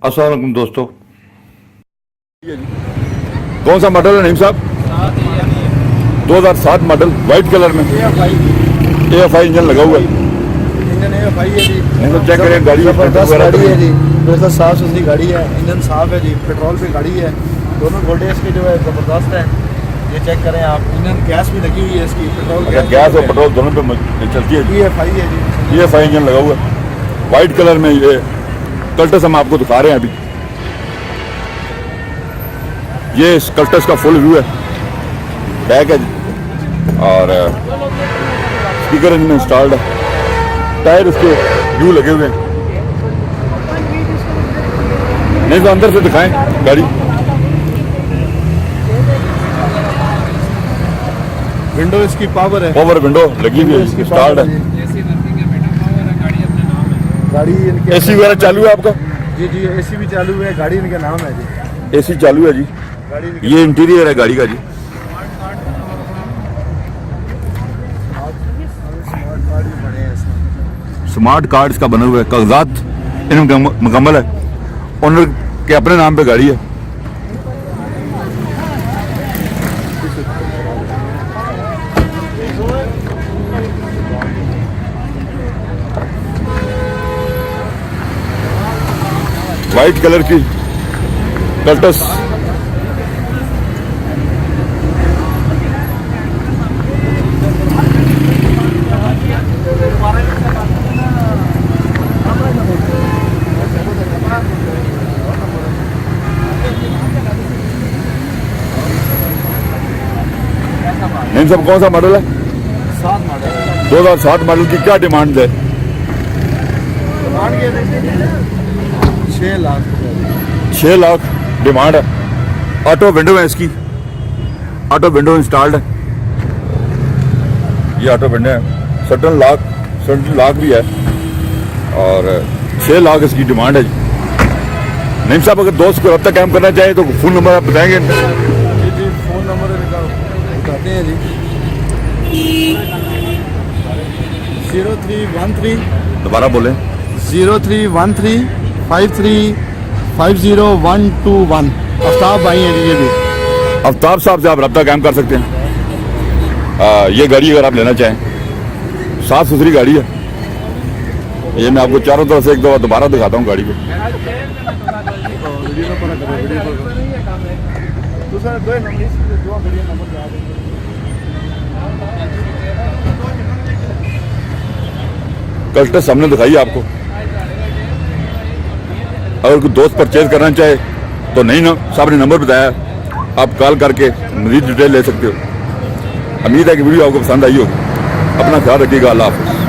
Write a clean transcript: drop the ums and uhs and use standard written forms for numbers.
अस्सलाम वालेकुम दोस्तों। कौन सा मॉडल है नईम साहब? 2007 मॉडल, वाइट कलर में। AFI इंजन लगा हुआ है। इंजन AFI है जी। तो चेक करें गाड़ी, जबरदस्त गाड़ी है जी, बिल्कुल साफ सुथरी गाड़ी है। इंजन साफ है जी, पेट्रोल पे गाड़ी है। दोनों वोल्टेज की जो है ज़बरदस्त है। ये चेक करें आप, इंजन गैस भी लगी हुई है इसकी, पेट्रोल गैस और पेट्रोल दोनों पे चलती है। AFI है जी। AFI इंजन लगा हुआ है वाइट कलर में। ये कल्टस हम आपको दिखा रहे हैं अभी। ये इस कल्टस का फुल व्यू है, बैक है और स्पीकर इनमें इंस्टॉल्ड है। टायर इसके व्यू लगे हुए हैं। नहीं तो अंदर से दिखाएं गाड़ी। विंडो इसकी पावर है, पावर विंडो लगी हुई है, इंस्टॉल्ड है। गाड़ी इनके AC वगैरह चालू है आपका? जी जी, AC भी चालू है। गाड़ी इनके नाम है जी। AC चालू है जी। गाड़ी इनके ये इंटीरियर है गाड़ी का जी। स्मार्ट कार्ड भी बने हैं इसमें। स्मार्ट कार्ड इसका बना हुआ है, कागजात इनमें मुकम्मल है। ओनर के अपने नाम पे गाड़ी है। वाइट कलर की कल्टस। नहीं सब कौन सा मॉडल है? 7 मॉडल है। 2007 मॉडल की क्या डिमांड है? डिमांड क्या है? 6 लाख रुपए। 6 लाख डिमांड है। ऑटो विंडो है इसकी, ऑटो विंडो इंस्टॉल्ड है। ये ऑटो विंडो है। सटन लाख भी है और 6 लाख इसकी डिमांड है जी। नहीं साहब, अगर दोस्त को रब्ता कायम करना चाहे तो फ़ोन नंबर आप बताएंगे? जी जी, फ़ोन नंबर बताते हैं जी। 0313 दोबारा बोलें। 031353502121। आफ्ताब भाई हैं जी। ये भी आफ्ताब साहब से आप रब्ता कायम कर सकते हैं। ये गाड़ी अगर आप लेना चाहें, साफ सुथरी गाड़ी है। ये मैं आपको चारों तरफ से एक दफा दोबारा दिखाता हूँ गाड़ी को। कल्टस हमने दिखाई आपको। अगर कोई दोस्त परचेज करना चाहे तो नहीं ना साहब ने नंबर बताया, आप कॉल करके मज़ीद डिटेल ले सकते हो। उम्मीद है कि वीडियो आपको पसंद आई होगी। अपना ख्याल रखिएगा। अल्लाह हाफ़िज़।